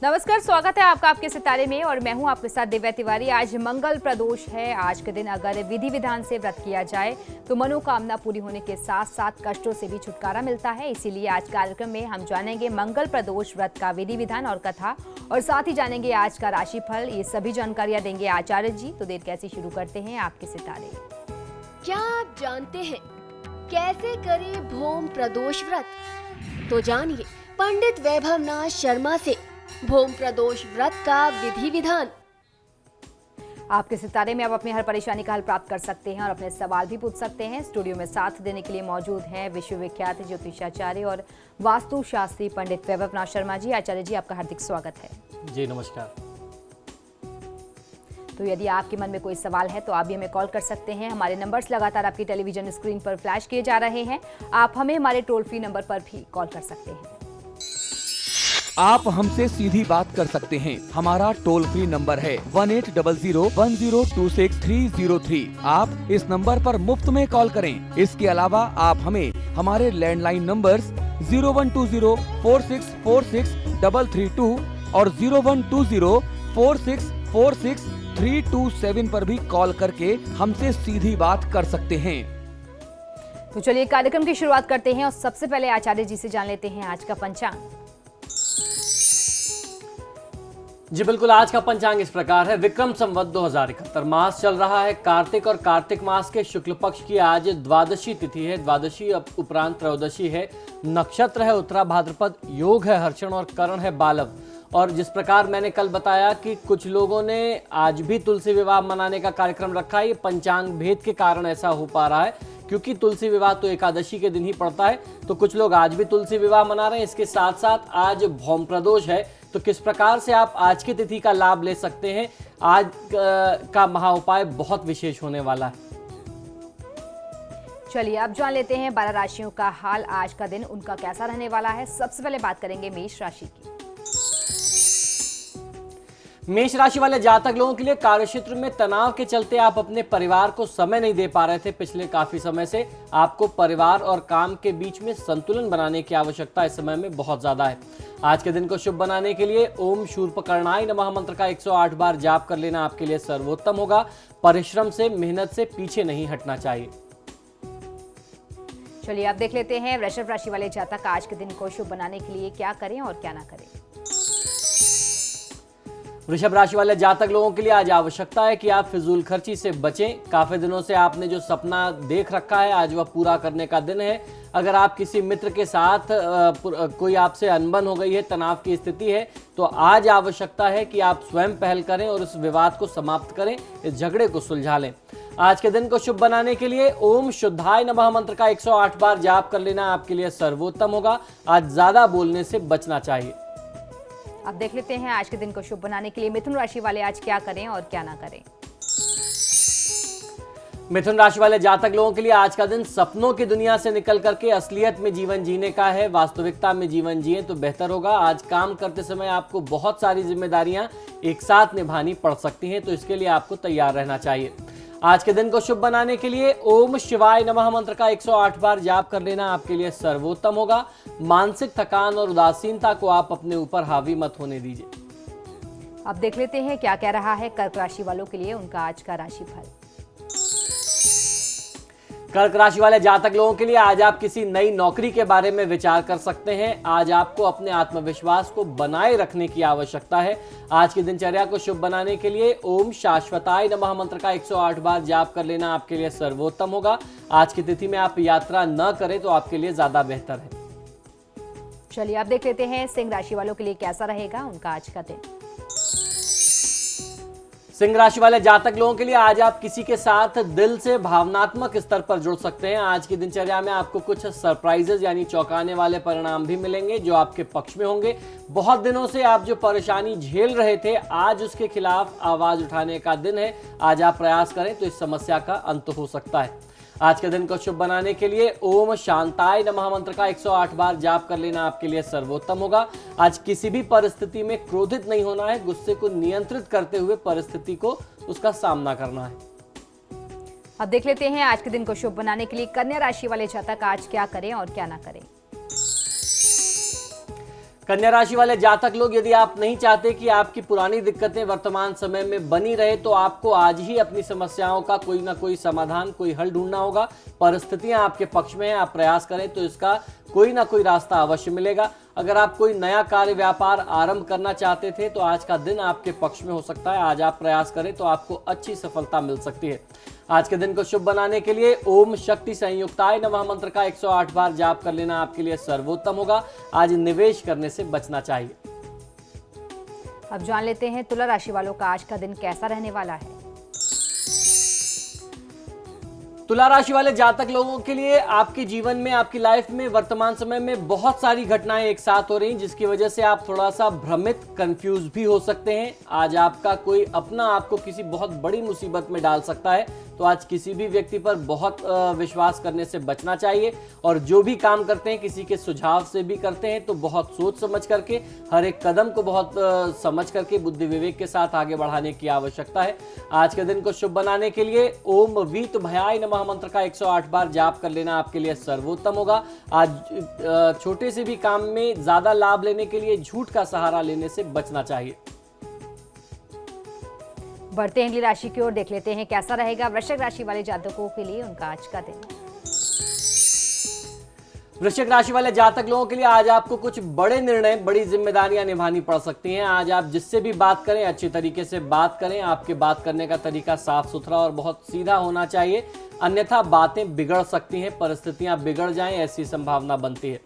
नमस्कार, स्वागत है आपका आपके सितारे में और मैं हूं आपके साथ दिव्या तिवारी। आज मंगल प्रदोष है। आज के दिन अगर विधि विधान से व्रत किया जाए तो मनोकामना पूरी होने के साथ साथ कष्टों से भी छुटकारा मिलता है। इसीलिए आज कार्यक्रम में हम जानेंगे मंगल प्रदोष व्रत का विधि विधान और कथा, और साथ ही जानेंगे आज का राशिफल। ये सभी जानकारियां देंगे आचार्य जी। तो देर कैसे शुरू करते हैं आपके सितारे। क्या आप जानते हैं कैसे करें भौम प्रदोष व्रत? तो जानिए पंडित वैभवनाथ शर्मा से भौम प्रदोष व्रत का विधि विधान। आपके सितारे में आप अपनी हर परेशानी का हल प्राप्त कर सकते हैं और अपने सवाल भी पूछ सकते हैं। स्टूडियो में साथ देने के लिए मौजूद हैं विश्वविख्यात ज्योतिषाचार्य और वास्तु शास्त्री पंडित वैभवनाथ शर्मा जी। आचार्य जी, आपका हार्दिक स्वागत है। जी नमस्कार। तो यदि आपके मन में कोई सवाल है तो आप भी हमें कॉल कर सकते हैं। हमारे नंबर्स लगातार आपकी टेलीविजन स्क्रीन पर फ्लैश किए जा रहे हैं। आप हमें हमारे टोल फ्री नंबर पर भी कॉल कर सकते हैं। आप हमसे सीधी बात कर सकते हैं। हमारा टोल फ्री नंबर है 18001026-303। आप इस नंबर पर मुफ्त में कॉल करें। इसके अलावा आप हमें हमारे लैंडलाइन नंबर्स 012046463332 और 012046463327 पर भी कॉल करके हमसे सीधी बात कर सकते हैं। तो चलिए कार्यक्रम की शुरुआत करते हैं और सबसे पहले आचार्य जी से जान लेते हैं आज का पंचांग। जी बिल्कुल, आज का पंचांग इस प्रकार है। विक्रम संवत 2071 मास चल रहा है कार्तिक, और कार्तिक मास के शुक्ल पक्ष की आज द्वादशी तिथि है। द्वादशी उपरांत त्रयोदशी है। नक्षत्र है उत्तरा भाद्रपद। योग है हर्षण और करण है बालव। और जिस प्रकार मैंने कल बताया कि कुछ लोगों ने आज भी तुलसी विवाह मनाने का कार्यक्रम रखा है, ये पंचांग भेद के कारण ऐसा हो पा रहा है, क्योंकि तुलसी विवाह तो एकादशी के दिन ही पड़ता है। तो कुछ लोग आज भी तुलसी विवाह मना रहे हैं। इसके साथ साथ आज भौम प्रदोष है। तो किस प्रकार से आप आज की तिथि का लाभ ले सकते हैं, आज का महा उपाय बहुत विशेष होने वाला है। चलिए अब जान लेते हैं 12 राशियों का हाल। आज का दिन उनका कैसा रहने वाला है। सबसे पहले बात करेंगे मेष राशि की। मेष राशि वाले जातक लोगों के लिए कार्यक्षेत्र में तनाव के चलते आप अपने परिवार को समय नहीं दे पा रहे थे पिछले काफी समय से। आपको परिवार और काम के बीच में संतुलन बनाने की आवश्यकता इस समय में बहुत ज्यादा है। आज के दिन को शुभ बनाने के लिए ओम शूर्पकर्णाय नमः मंत्र का 108 बार जाप कर लेना आपके लिए सर्वोत्तम होगा। परिश्रम से, मेहनत से पीछे नहीं हटना चाहिए। चलिए अब देख लेते हैं वृषभ राशि वाले जातक आज के दिन को शुभ बनाने के लिए क्या करें और क्या ना करें। वृषभ राशि वाले जातक लोगों के लिए आज आवश्यकता है कि आप फिजूल खर्ची से बचें। काफी दिनों से आपने जो सपना देख रखा है, आज वह पूरा करने का दिन है। अगर आप किसी मित्र के साथ कोई आपसे अनबन हो गई है, तनाव की स्थिति है, तो आज आवश्यकता है कि आप स्वयं पहल करें और उस विवाद को समाप्त करें, इस झगड़े को सुलझा लें। आज के दिन को शुभ बनाने के लिए ओम शुद्धाय नमः मंत्र का 108 बार जाप कर लेना आपके लिए सर्वोत्तम होगा। आज ज्यादा बोलने से बचना चाहिए। अब देख लेते हैं आज के दिन को शुभ बनाने के लिए मिथुन राशि वाले आज क्या करें और क्या ना करें। मिथुन राशि वाले जातक लोगों के लिए आज का दिन सपनों की दुनिया से निकल करके असलियत में जीवन जीने का है। वास्तविकता में जीवन जिए तो बेहतर होगा। आज काम करते समय आपको बहुत सारी जिम्मेदारियां एक साथ निभानी पड़ सकती हैं, तो इसके लिए आपको तैयार रहना चाहिए। आज के दिन को शुभ बनाने के लिए ओम शिवाय नमः मंत्र का 108 बार जाप कर लेना आपके लिए सर्वोत्तम होगा। मानसिक थकान और उदासीनता को आप अपने ऊपर हावी मत होने दीजिए। अब देख लेते हैं क्या कह रहा है कर्क राशि वालों के लिए उनका आज का राशिफल। कर्क राशि वाले जातक लोगों के लिए आज आप किसी नई नौकरी के बारे में विचार कर सकते हैं। आज आपको अपने आत्मविश्वास को बनाए रखने की आवश्यकता है। आज की दिनचर्या को शुभ बनाने के लिए ओम शाश्वताय नमः मंत्र का 108 बार जाप कर लेना आपके लिए सर्वोत्तम होगा। आज की तिथि में आप यात्रा न करें तो आपके लिए ज्यादा बेहतर है। चलिए अब देख लेते हैं सिंह राशि वालों के लिए कैसा रहेगा उनका आज का दिन। सिंह राशि वाले जातक लोगों के लिए आज आप किसी के साथ दिल से भावनात्मक स्तर पर जुड़ सकते हैं। आज की दिनचर्या में आपको कुछ सरप्राइजेस यानी चौंकाने वाले परिणाम भी मिलेंगे जो आपके पक्ष में होंगे। बहुत दिनों से आप जो परेशानी झेल रहे थे, आज उसके खिलाफ आवाज उठाने का दिन है। आज आप प्रयास करें तो इस समस्या का अंत हो सकता है। आज के दिन को शुभ बनाने के लिए ओम शांताय नमः मंत्र का 108 बार जाप कर लेना आपके लिए सर्वोत्तम होगा। आज किसी भी परिस्थिति में क्रोधित नहीं होना है। गुस्से को नियंत्रित करते हुए परिस्थिति को उसका सामना करना है। अब देख लेते हैं आज के दिन को शुभ बनाने के लिए कन्या राशि वाले जातक आज क्या करें और क्या ना करें। कन्या राशि वाले जातक लोग, यदि आप नहीं चाहते कि आपकी पुरानी दिक्कतें वर्तमान समय में बनी रहे तो आपको आज ही अपनी समस्याओं का कोई ना कोई समाधान, कोई हल ढूंढना होगा। परिस्थितियां आपके पक्ष में हैं, आप प्रयास करें तो इसका कोई ना कोई रास्ता अवश्य मिलेगा। अगर आप कोई नया कार्य व्यापार आरंभ करना चाहते थे तो आज का दिन आपके पक्ष में हो सकता है। आज आप प्रयास करें तो आपको अच्छी सफलता मिल सकती है। आज के दिन को शुभ बनाने के लिए ओम शक्ति संयुक्ताय नमः मंत्र का 108 बार जाप कर लेना आपके लिए सर्वोत्तम होगा। आज निवेश करने से बचना चाहिए। अब जान लेते हैं तुला राशि वालों का आज का दिन कैसा रहने वाला है। तुला राशि वाले जातक लोगों के लिए आपके जीवन में, आपकी लाइफ में वर्तमान समय में बहुत सारी घटनाएं एक साथ हो रही हैं, जिसकी वजह से आप थोड़ा सा भ्रमित, कंफ्यूज भी हो सकते हैं। आज आपका कोई अपना आपको किसी बहुत बड़ी मुसीबत में डाल सकता है, तो आज किसी भी व्यक्ति पर बहुत विश्वास करने से बचना चाहिए। और जो भी काम करते हैं किसी के सुझाव से भी करते हैं तो बहुत सोच समझ करके, हर एक कदम को बहुत समझ करके, बुद्धि विवेक के साथ आगे बढ़ाने की आवश्यकता है। आज के दिन को शुभ बनाने के लिए ओम वीत भयाय नमः मंत्र का 108 बार जाप कर लेना आपके लिए सर्वोत्तम होगा। आज छोटे से भी काम में ज्यादा लाभ लेने के लिए झूठ का सहारा लेने से बचना चाहिए। बढ़ते हैं अगली राशि की ओर, देख लेते हैं कैसा रहेगा वृश्चिक राशि वाले जातकों के लिए उनका आज का दिन। वृश्चिक राशि वाले जातक लोगों के लिए आज आपको कुछ बड़े निर्णय, बड़ी जिम्मेदारियां निभानी पड़ सकती हैं। आज आप जिससे भी बात करें अच्छी तरीके से बात करें। आपके बात करने का तरीका साफ सुथरा और बहुत सीधा होना चाहिए, अन्यथा बातें बिगड़ सकती हैं, परिस्थितियां बिगड़ जाएं, ऐसी संभावना बनती है।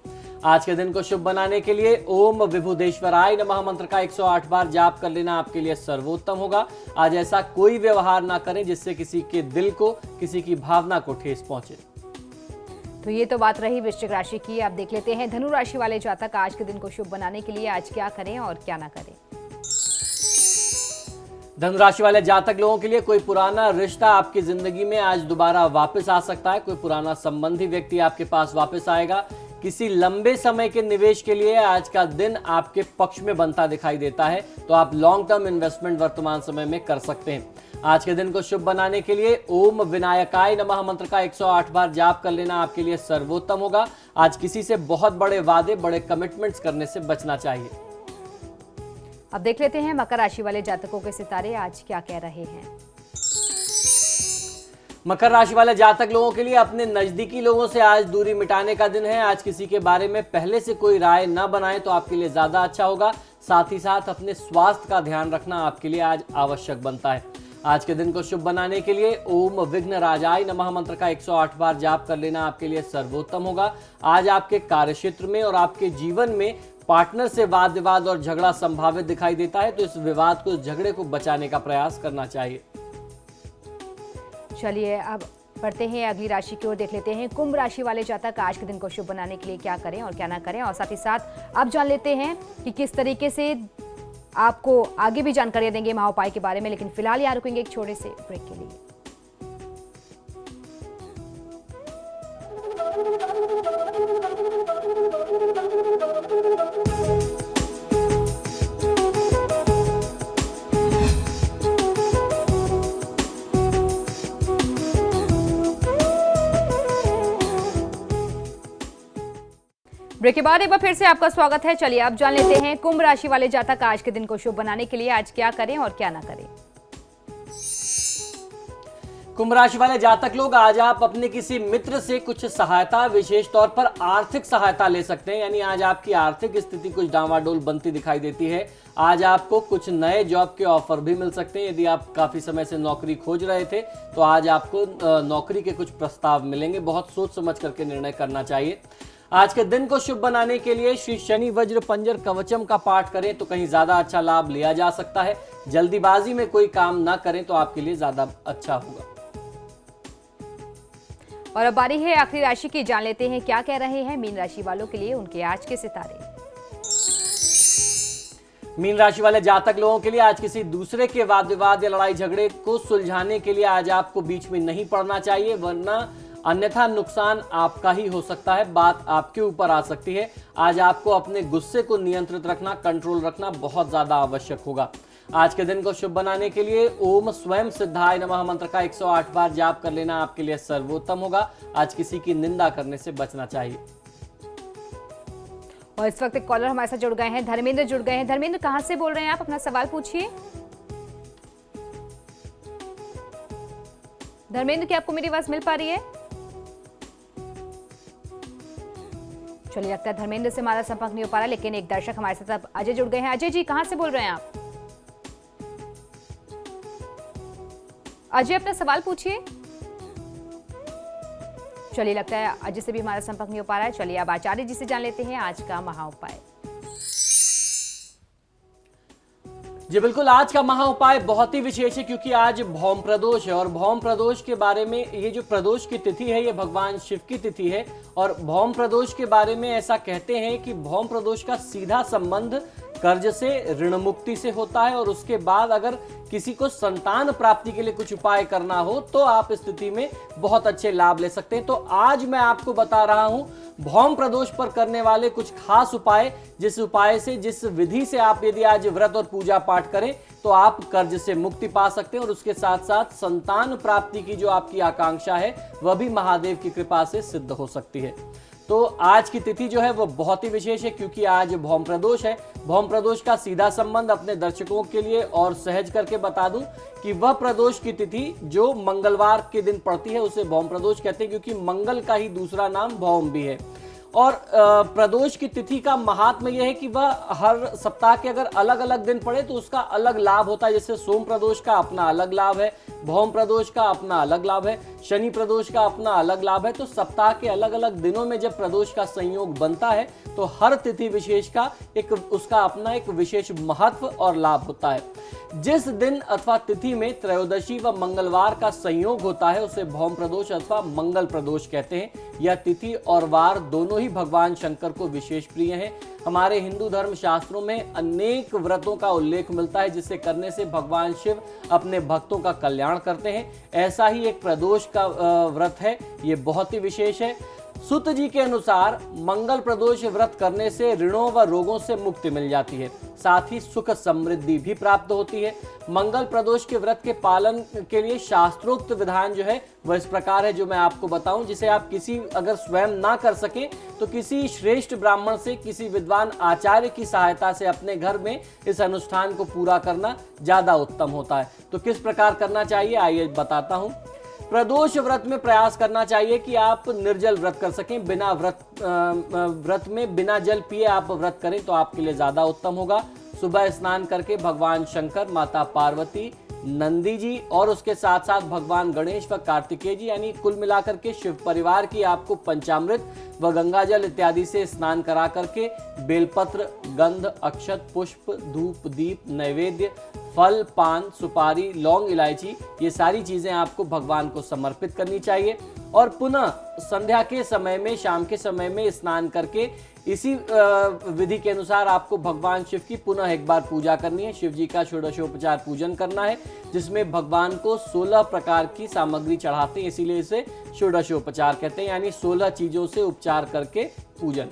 आज के दिन को शुभ बनाने के लिए ओम विभुदेश्वराय नमः मंत्र का 108 बार जाप कर लेना आपके लिए सर्वोत्तम होगा। आज ऐसा कोई व्यवहार ना करें जिससे किसी के दिल को, किसी की भावना को ठेस पहुंचे। तो ये तो बात रही वृश्चिक राशि की। अब देख लेते हैं धनु राशि वाले जातक आज के दिन को शुभ बनाने के लिए आज क्या करें और क्या ना करें। धनु राशि वाले जातक लोगों के लिए कोई पुराना रिश्ता आपकी जिंदगी में आज दोबारा वापस आ सकता है। कोई पुराना संबंधी व्यक्ति आपके पास वापस आएगा। किसी लंबे समय के निवेश के लिए आज का दिन आपके पक्ष में बनता दिखाई देता है, तो आप लॉन्ग टर्म इन्वेस्टमेंट वर्तमान समय में कर सकते हैं। आज के दिन को शुभ बनाने के लिए ओम विनायकाय नमः मंत्र का 108 बार जाप कर लेना आपके लिए सर्वोत्तम होगा। आज किसी से बहुत बड़े वादे, बड़े कमिटमेंट्स करने से बचना चाहिए। अब देख लेते हैं मकर राशि वाले जातकों के सितारे आज क्या कह रहे हैं। मकर राशि वाले जातक लोगों के लिए अपने नजदीकी लोगों से आज दूरी मिटाने का दिन है। आज किसी के बारे में पहले से कोई राय न बनाएं तो आपके लिए ज्यादा अच्छा होगा। साथ ही साथ अपने स्वास्थ्य का ध्यान रखना आपके लिए आज आवश्यक बनता है। आज के दिन को शुभ बनाने के लिए ओम विघ्न राजाय नमः मंत्र का 108 बार जाप कर लेना आपके लिए सर्वोत्तम होगा। आज आपके कार्यक्षेत्र में और आपके जीवन में पार्टनर से वाद विवाद और झगड़ा संभावित दिखाई देता है, तो इस विवाद को, इस झगड़े को बचाने का प्रयास करना चाहिए। चलिए अब बढ़ते हैं अगली राशि की ओर, देख लेते हैं कुंभ राशि वाले जातक आज के दिन को शुभ बनाने के लिए क्या करें और क्या ना करें। और साथ ही साथ अब जान लेते हैं कि किस तरीके से आपको आगे भी जानकारी देंगे महाउपाय के बारे में, लेकिन फिलहाल यहाँ रुकेंगे एक छोटे से ब्रेक के लिए। ब्रेक के बाद एक बार फिर से आपका स्वागत है। चलिए अब जान लेते हैं कुंभ राशि वाले जातक आज के दिन को शुभ बनाने के लिए आज क्या करें और क्या ना करें। कुंभ राशि वाले जातक लोग, आज आप अपने किसी मित्र से कुछ सहायता, विशेष तौर पर आर्थिक सहायता ले सकते हैं। यानी आज आपकी आर्थिक स्थिति कुछ डांवाडोल बनती दिखाई देती है। आज आपको कुछ नए जॉब के ऑफर भी मिल सकते हैं। यदि आप काफी समय से नौकरी खोज रहे थे तो आज आपको नौकरी के कुछ प्रस्ताव मिलेंगे। बहुत सोच समझ करके निर्णय करना चाहिए। आज के दिन को शुभ बनाने के लिए श्री शनि वज्र पंजर कवचम का पाठ करें तो कहीं ज्यादा अच्छा लाभ लिया जा सकता है। जल्दीबाजी में कोई काम ना करें तो आपके लिए ज्यादा अच्छा होगा। और अब बारी है आखिरी राशि की, जान लेते हैं क्या कह रहे हैं मीन राशि वालों के लिए उनके आज के सितारे। मीन राशि वाले जातक लोगों के लिए आज किसी दूसरे के वाद विवाद या लड़ाई झगड़े को सुलझाने के लिए आज आपको बीच में नहीं पड़ना चाहिए, वरना अन्यथा नुकसान आपका ही हो सकता है। बात आपके ऊपर आ सकती है। आज आपको अपने गुस्से को नियंत्रित रखना, कंट्रोल रखना बहुत ज्यादा आवश्यक होगा। आज के दिन को शुभ बनाने के लिए ओम स्वयं सिद्धाय नमः मंत्र का 108 बार जाप कर लेना आपके लिए सर्वोत्तम होगा। आज किसी की निंदा करने से बचना चाहिए। और इस वक्त एक कॉलर हमारे साथ जुड़ गए हैं, धर्मेंद्र जुड़ गए हैं। धर्मेंद्र, कहां से बोल रहे हैं आप? अपना सवाल पूछिए। धर्मेंद्र, क्या आपको मेरी आवाज मिल पा रही है? चलिए, लगता है धर्मेंद्र से हमारा संपर्क नहीं हो पा रहा, लेकिन एक दर्शक हमारे साथ अब अजय जुड़ गए हैं। अजय जी, कहां से बोल रहे हैं आप? अजय, अपना सवाल पूछिए। चलिए, लगता है अजय से भी हमारा संपर्क नहीं हो पा रहा है। चलिए, अब आचार्य जी से जान लेते हैं आज का महाउपाय। जी बिल्कुल, आज का महा उपाय बहुत ही विशेष है क्योंकि आज भौम प्रदोष है और भौम प्रदोष के बारे में, ये जो प्रदोष की तिथि है ये भगवान शिव की तिथि है। और भौम प्रदोष के बारे में ऐसा कहते हैं कि भौम प्रदोष का सीधा संबंध कर्ज से, ऋण मुक्ति से होता है। और उसके बाद अगर किसी को संतान प्राप्ति के लिए कुछ उपाय करना हो तो आप इस स्थिति में बहुत अच्छे लाभ ले सकते हैं। तो आज मैं आपको बता रहा हूं भौम प्रदोष पर करने वाले कुछ खास उपाय, जिस उपाय से, जिस विधि से आप यदि आज व्रत और पूजा पाठ करें तो आप कर्ज से मुक्ति पा सकते हैं और उसके साथ साथ संतान प्राप्ति की जो आपकी आकांक्षा है वह भी महादेव की कृपा से सिद्ध हो सकती है। तो आज की तिथि जो है वो बहुत ही विशेष है क्योंकि आज भौम प्रदोष है। भौम प्रदोष का सीधा संबंध अपने दर्शकों के लिए और सहज करके बता दूं कि वह प्रदोष की तिथि जो मंगलवार के दिन पड़ती है उसे भौम प्रदोष कहते हैं क्योंकि मंगल का ही दूसरा नाम भौम भी है। और प्रदोष की तिथि का महात्म्य यह है कि वह हर सप्ताह के अगर अलग अलग दिन पड़े तो उसका अलग लाभ होता है। जैसे सोम प्रदोष का अपना अलग लाभ है, भौम प्रदोष का अपना अलग लाभ है, शनि प्रदोष का अपना अलग लाभ है। तो सप्ताह के अलग अलग दिनों में जब प्रदोष का संयोग बनता है तो हर तिथि विशेष का उसका अपना एक विशेष महत्व और लाभ होता है। जिस दिन अथवा तिथि में त्रयोदशी व मंगलवार का संयोग होता है उसे भौम प्रदोष अथवा मंगल प्रदोष कहते हैं। यह तिथि और वार दोनों ही भगवान शंकर को विशेष प्रिय हैं। हमारे हिंदू धर्म शास्त्रों में अनेक व्रतों का उल्लेख मिलता है जिसे करने से भगवान शिव अपने भक्तों का कल्याण करते हैं। ऐसा ही एक प्रदोष का व्रत है, ये बहुत ही विशेष है। सुत जी के अनुसार मंगल प्रदोष व्रत करने से ऋणों व रोगों से मुक्ति मिल जाती है, साथ ही सुख समृद्धि भी प्राप्त होती है। मंगल प्रदोष के व्रत के पालन के लिए शास्त्रोक्त विधान जो है वह इस प्रकार है जो मैं आपको बताऊं, जिसे आप किसी अगर स्वयं ना कर सके तो किसी श्रेष्ठ ब्राह्मण से, किसी विद्वान आचार्य की सहायता से अपने घर में इस अनुष्ठान को पूरा करना ज्यादा उत्तम होता है। तो किस प्रकार करना चाहिए आइए बताता हूं। प्रदोष व्रत में प्रयास करना चाहिए कि आप निर्जल व्रत कर सकें, बिना व्रत में बिना जल पिए आप व्रत करें तो आपके लिए ज्यादा उत्तम होगा। सुबह स्नान करके भगवान शंकर, माता पार्वती, नंदी जी और उसके साथ साथ भगवान गणेश व कार्तिकेय जी यानी कुल मिलाकर के शिव परिवार की आपको पंचामृत व गंगा जल इत्यादि से स्नान करा करके बेलपत्र, गंध, अक्षत, पुष्प, धूप, दीप, नैवेद्य, फल, पान, सुपारी, लौंग, इलायची, ये सारी चीजें आपको भगवान को समर्पित करनी चाहिए। और पुनः संध्या के समय में, शाम के समय में स्नान करके इसी विधि के अनुसार आपको भगवान शिव की पुनः एक बार पूजा करनी है। शिव जी का षोडशोपचार पूजन करना है जिसमें भगवान को 16 प्रकार की सामग्री चढ़ाते हैं, इसीलिए इसे षोडशोपचार कहते हैं, यानी 16 चीजों से उपचार करके पूजन।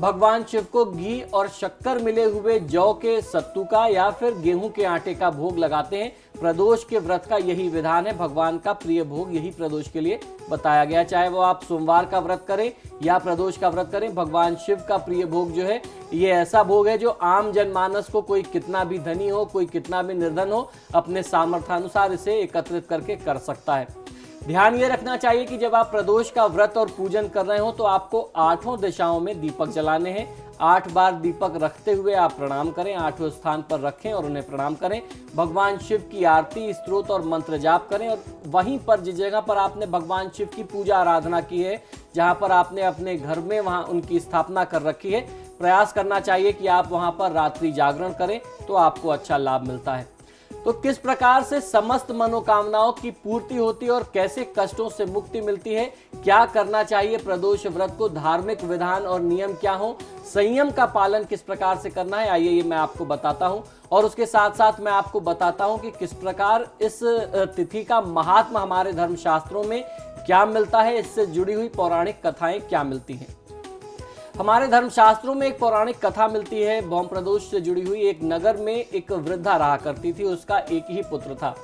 भगवान शिव को घी और शक्कर मिले हुए जौ के सत्तू का या फिर गेहूं के आटे का भोग लगाते हैं। प्रदोष के व्रत का यही विधान है, भगवान का प्रिय भोग यही प्रदोष के लिए बताया गया। चाहे वो आप सोमवार का व्रत करें या प्रदोष का व्रत करें, भगवान शिव का प्रिय भोग जो है ये ऐसा भोग है जो आम जनमानस को, कोई कितना भी धनी हो, कोई कितना भी निर्धन हो, अपने सामर्थ्यानुसार इसे एकत्रित करके कर सकता है। ध्यान ये रखना चाहिए कि जब आप प्रदोष का व्रत और पूजन कर रहे हो तो आपको 8 दिशाओं में दीपक जलाने हैं। 8 बार दीपक रखते हुए आप प्रणाम करें, 8वें स्थान पर रखें और उन्हें प्रणाम करें। भगवान शिव की आरती, स्तोत्र और मंत्र जाप करें और वहीं पर जिस जगह पर आपने भगवान शिव की पूजा आराधना की है, जहां पर आपने अपने घर में वहां उनकी स्थापना कर रखी है, प्रयास करना चाहिए कि आप वहां पर रात्रि जागरण करें तो आपको अच्छा लाभ मिलता है। तो किस प्रकार से समस्त मनोकामनाओं की पूर्ति होती है और कैसे कष्टों से मुक्ति मिलती है, क्या करना चाहिए प्रदोष व्रत को, धार्मिक विधान और नियम क्या हो, संयम का पालन किस प्रकार से करना है, आइए ये मैं आपको बताता हूं। और उसके साथ साथ मैं आपको बताता हूं कि किस प्रकार इस तिथि का महात्मा हमारे धर्म शास्त्रों में क्या मिलता है, इससे जुड़ी हुई पौराणिक कथाएं क्या मिलती हैं। हमारे धर्मशास्त्रों में एक पौराणिक कथा मिलती है भौम प्रदोष से जुड़ी हुई। एक नगर में एक वृद्धा रहा करती थी, उसका एक ही पुत्र था।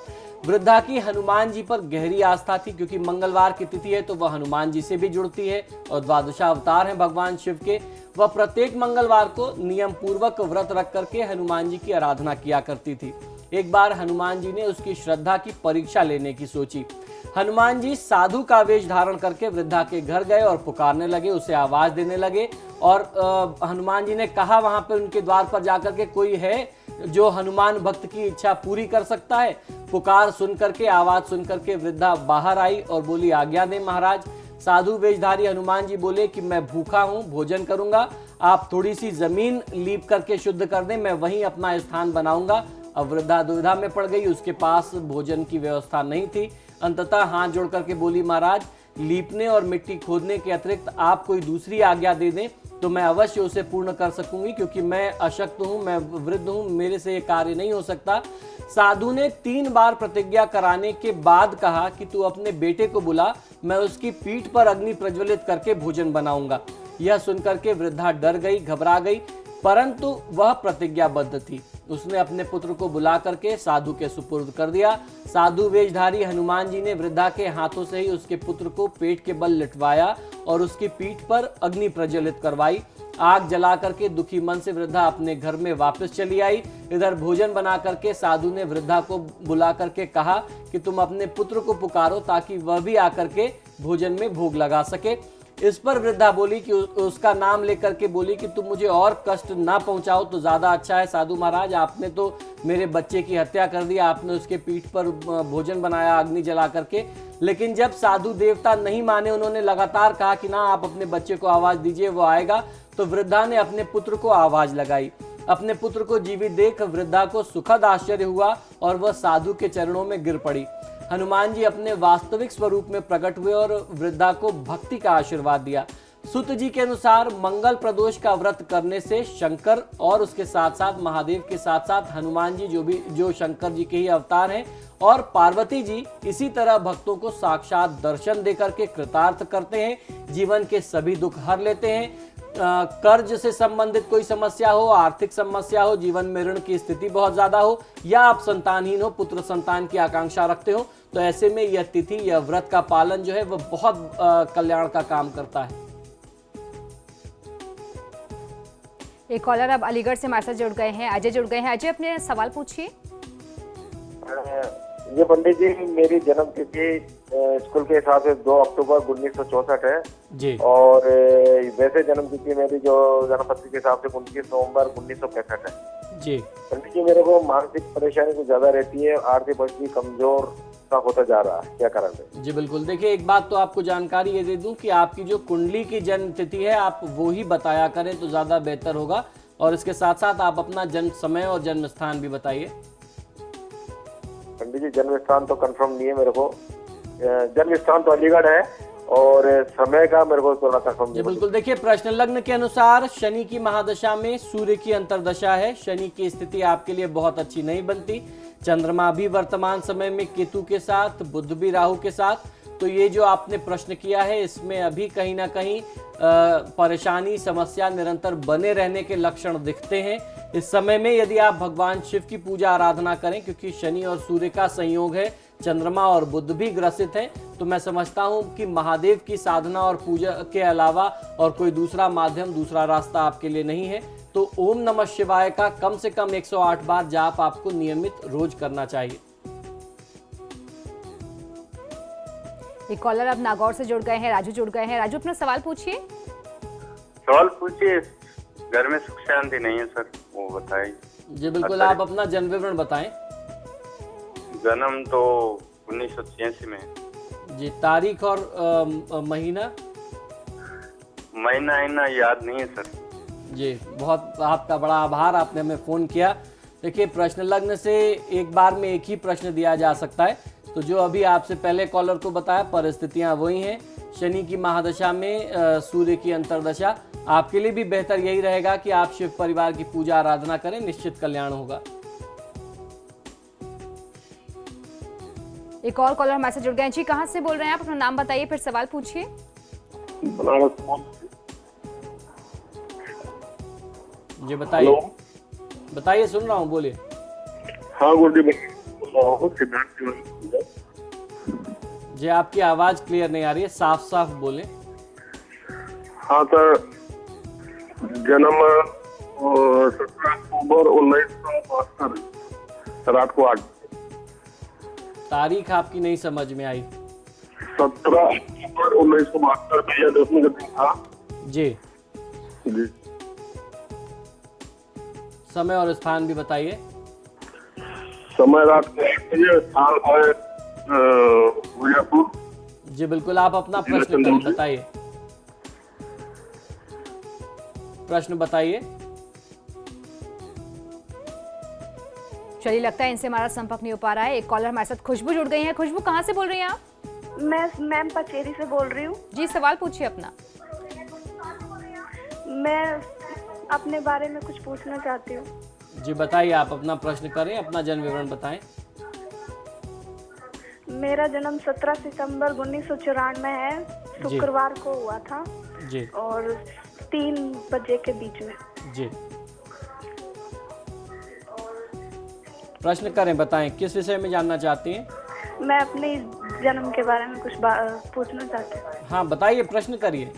वृद्धा की हनुमान जी पर गहरी आस्था थी, क्योंकि मंगलवार की तिथि है तो वह हनुमान जी से भी जुड़ती है और द्वादशा अवतार हैं भगवान शिव के। वह प्रत्येक मंगलवार को नियम पूर्वक व्रत रख करके हनुमान जी की आराधना किया करती थी। एक बार हनुमान जी ने उसकी श्रद्धा की परीक्षा लेने की सोची। हनुमान जी साधु का वेश धारण करके वृद्धा के घर गए और पुकारने लगे, उसे आवाज देने लगे। और हनुमान जी ने कहा वहां पर उनके द्वार पर जाकर के, कोई है जो हनुमान भक्त की इच्छा पूरी कर सकता है? पुकार सुन करके, आवाज सुन करके वृद्धा बाहर आई और बोली, आज्ञा दें महाराज। साधु वेशधारी हनुमान जी बोले कि मैं भूखा हूं, भोजन करूंगा, आप थोड़ी सी जमीन लीप करके शुद्ध कर दें, मैं वहीं अपना स्थान बनाऊंगा। अब वृद्धा दुविधा में पड़ गई, उसके पास भोजन की व्यवस्था नहीं थी। अंततः हाथ जोड़ करके बोली, महाराज लीपने और मिट्टी खोदने के अतिरिक्त आप कोई दूसरी आज्ञा दे दें तो मैं अवश्य उसे पूर्ण कर सकूंगी, क्योंकि मैं अशक्त हूं, मैं वृद्ध हूं, मेरे से ये कार्य नहीं हो सकता। साधु ने 3 बार प्रतिज्ञा कराने के बाद कहा कि तू अपने बेटे को बुला, मैं उसकी पीठ पर अग्नि प्रज्वलित करके भोजन बनाऊंगा। यह सुनकर के वृद्धा डर गई, घबरा गई, परंतु वह प्रतिज्ञाबद्ध थी। उसने अपने पुत्र को बुला करके साधु के सुपुर्द कर दिया। साधु वेशधारी हनुमान जी ने वृद्धा के हाथों से ही उसके पुत्र को पेट के बल लिटवाया और उसकी पीठ पर अग्नि प्रज्वलित करवाई। आग जला करके दुखी मन से वृद्धा अपने घर में वापस चली आई। इधर भोजन बना करके साधु ने वृद्धा को बुला करके कहा कि तुम अपने पुत्र को पुकारो ताकि वह भी आकर के भोजन में भोग लगा सके। इस पर वृद्धा बोली कि उसका नाम लेकर के बोली कि तुम मुझे और कष्ट ना पहुंचाओ तो ज्यादा अच्छा है। साधु महाराज, आपने तो मेरे बच्चे की हत्या कर दी, आपने उसके पीठ पर भोजन बनाया अग्नि जला करके। लेकिन जब साधु देवता नहीं माने, उन्होंने लगातार कहा कि ना आप अपने बच्चे को आवाज दीजिए, वो आएगा, तो वृद्धा ने अपने पुत्र को आवाज लगाई। अपने पुत्र को जीवित देख वृद्धा को सुखद आश्चर्य हुआ और वह साधु के चरणों में गिर पड़ी। हनुमान जी अपने वास्तविक स्वरूप में प्रकट हुए और वृद्धा को भक्ति का आशीर्वाद दिया। सुत जी के अनुसार मंगल प्रदोष का व्रत करने से शंकर और उसके साथ साथ महादेव के साथ साथ हनुमान जी जो शंकर जी के ही अवतार हैं, और पार्वती जी इसी तरह भक्तों को साक्षात दर्शन देकर के कृतार्थ करते हैं, जीवन के सभी दुख हर लेते हैं। कर्ज से संबंधित कोई समस्या हो, आर्थिक समस्या हो, जीवन में ऋण की स्थिति बहुत ज्यादा हो, या आप संतानहीन हो, पुत्र संतान की आकांक्षा रखते हो, तो ऐसे में यह तिथि, यह व्रत का पालन जो है वह बहुत कल्याण का काम करता है। एक कॉलर अब अलीगढ़ से हमारे साथ जुड़ गए हैं, अजय जुड़ गए हैं। अजय, अपने सवाल पूछिए। ये पंडित जी, मेरी जन्म तिथि स्कूल के हिसाब से 2 अक्टूबर 1964 है जी, और वैसे जन्म तिथि मेरी जो जन्मपत्री के हिसाब से 29 नवंबर 1965 है जी। पंडित जी, मेरे को मानसिक परेशानी कुछ ज्यादा रहती है, आर्थिक भी कमजोर सा होता जा रहा है, क्या कारण है? जी बिल्कुल, देखिए एक बात तो आपको जानकारी ये दे दूं कि आपकी जो कुंडली की जन्म तिथि है आप वो ही बताया करें तो ज्यादा बेहतर होगा, और इसके साथ साथ आप अपना जन्म समय और जन्म स्थान भी बताइए। पंडित जी, जन्म स्थान तो कंफर्म नहीं है मेरे को, जन्म स्थान तो अलीगढ़ है और समय का मेरे को थोड़ा कंफर्म जी नहीं। बिल्कुल, देखिए प्रश्न लग्न के अनुसार शनि की महादशा में सूर्य की अंतर्दशा है। शनि की स्थिति आपके लिए बहुत अच्छी नहीं बनती। चंद्रमा भी वर्तमान समय में केतु के साथ, बुध भी राहु के साथ। तो ये जो आपने प्रश्न किया है इसमें अभी कहीं ना कहीं परेशानी, समस्या निरंतर बने रहने के लक्षण दिखते हैं। इस समय में यदि आप भगवान शिव की पूजा आराधना करें, क्योंकि शनि और सूर्य का संयोग है, चंद्रमा और बुध भी ग्रसित है, तो मैं समझता हूं कि महादेव की साधना और पूजा के अलावा और कोई दूसरा माध्यम, दूसरा रास्ता आपके लिए नहीं है। तो ओम नमः शिवाय का कम से कम 108 बार जाप आपको नियमित रोज करना चाहिए। एक कॉलर अब नागौर से जुड़ गए हैं, राजू जुड़ गए हैं। राजू, अपना सवाल पूछिए। सवाल पूछिए। घर में सुख शांति नहीं है सर, वो बताइए। जी बिल्कुल, आप अपना जन्म विवरण बताएं। जन्म तो 1986 में है जी, तारीख और महीना? महीना याद नहीं है सर। जी, बहुत आपका बड़ा आभार, आपने हमें फ़ोन किया। देखिए, प्रश्न लग्न से एक बार में एक ही प्रश्न दिया जा सकता है, तो जो अभी आपसे पहले कॉलर को बताया परिस्थितियां वही हैं। शनि की महादशा में सूर्य की अंतर्दशा, आपके लिए भी बेहतर यही रहेगा कि आप शिव परिवार की पूजा आराधना करें, निश्चित कल्याण होगा। एक और कॉलर हमारे साथ जुड़ गए हैं। जी, कहाँ से बोल रहे हैं आप? अपना नाम बताइए, फिर सवाल पूछिए। जी बताइए, बताइए, सुन रहा हूँ, बोलिए। हाँ गुरुजी, सिद्धार्थ तिवारी। जी आपकी आवाज क्लियर नहीं आ रही है, साफ साफ बोलें। हाँ सर, जन्म 17 अक्टूबर 1972 रात को 8। तारीख आपकी नहीं समझ में आई। 17 अक्टूबर 1972 विजयदशमी का दिन था जी। जी। समय और स्थान भी बताइए। समय रात के 8 बजे, स्थान है उदयपुर। जी बिल्कुल, आप अपना प्रश्न करें, बताइए। प्रश्न बताइए। चलिए, लगता है इनसे हमारा संपर्क नहीं हो पा रहा है। एक कॉलर हमारे साथ खुशबू जुड़ गई है। खुशबू, कहाँ से बोल रही हैं आप? मैं मैम पचेरी से बोल रही हूँ। जी, सवाल पूछिए अपना। मैं अपने बारे में कुछ पूछना चाहती हूँ। जी बताइए, आप अपना प्रश्न करें, अपना जन्म विवरण बताएं। मेरा जन्म 17 सितंबर 1994 में है, शुक्रवार को हुआ था जी। और 3 बजे के बीच में। जी प्रश्न करें, बताएं किस विषय में जानना चाहती हैं। मैं अपने जन्म के बारे में कुछ पूछना चाहती हूँ। हाँ बताइए, प्रश्न करिए।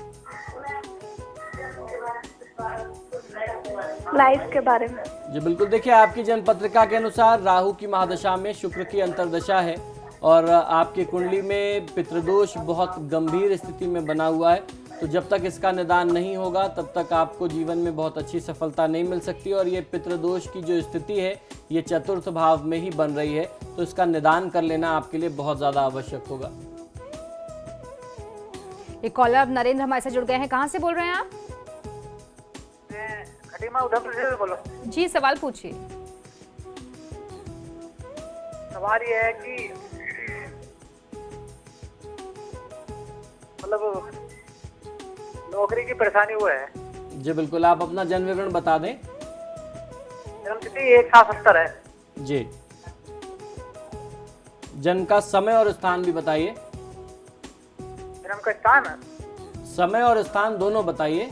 लाइफ के बारे में। जी बिल्कुल, देखिए आपकी जन्म पत्रिका के अनुसार राहु की महादशा में शुक्र की अंतर्दशा है और आपकी कुंडली में पितृदोष बहुत गंभीर स्थिति में बना हुआ है। तो जब तक इसका निदान नहीं होगा तब तक आपको जीवन में बहुत अच्छी सफलता नहीं मिल सकती। और ये पितृदोष की जो स्थिति है ये चतुर्थ भाव में ही बन रही है, तो इसका निदान कर लेना आपके लिए बहुत ज़्यादा आवश्यक होगा। एक कॉलर नरेंद्र हमारे साथ जुड़ गए हैं। कहाँ से बोल रहे हैं आप? खटीमा उधमपुर से बोलो। जी, सवाल पूछिए। सवाल ये है कि मतलब नौकरी की परेशानी हुआ है। जी बिल्कुल, आप अपना जन्म विवरण बता दें। जन्म तिथि 1/7/70 है। जी, जन्म का समय और स्थान भी बताइए। जन्म का स्थान समय और स्थान दोनों बताइए।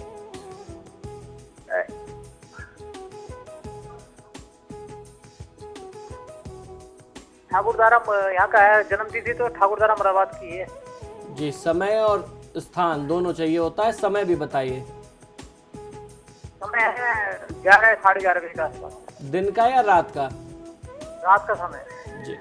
ठाकुरदारा यहाँ का है। जन्म तिथि तो ठाकुरदारा मराबाद की है। जी, समय और स्थान दोनों चाहिए होता है, समय भी बताइए। समय है 11 साढ़े 11 बजे के आसपास। दिन का या रात का? रात का समय। जी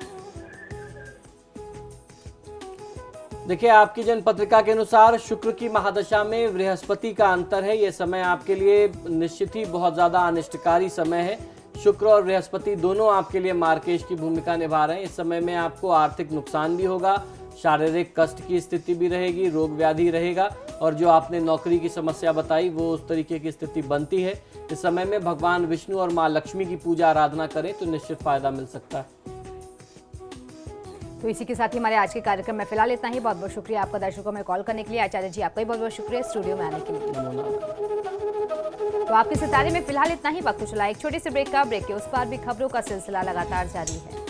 देखिए, आपकी जन्म पत्रिका के अनुसार शुक्र की महादशा में बृहस्पति का अंतर है। यह समय आपके लिए निश्चित ही बहुत ज्यादा अनिष्टकारी समय है। शुक्र और बृहस्पति दोनों आपके लिए मार्केश की भूमिका निभा रहे हैं। इस समय में आपको आर्थिक नुकसान भी होगा, शारीरिक कष्ट की स्थिति भी रहेगी, रोग व्याधि रहेगा और जो आपने नौकरी की समस्या बताई वो उस तरीके की स्थिति बनती है। इस समय में भगवान विष्णु और माँ लक्ष्मी की पूजा आराधना करें तो निश्चित फायदा मिल सकता है। तो इसी के साथ ही हमारे आज के कार्यक्रम में फिलहाल इतना ही। बहुत बहुत शुक्रिया आपका दर्शकों में कॉल करने के लिए। आचार्य जी, आपका भी बहुत बहुत शुक्रिया स्टूडियो में आने के लिए। तो आपके सितारे में फिलहाल इतना ही। वक्त चला एक छोटे से ब्रेक का। ब्रेक के उस पार भी खबरों का सिलसिला लगातार जारी है।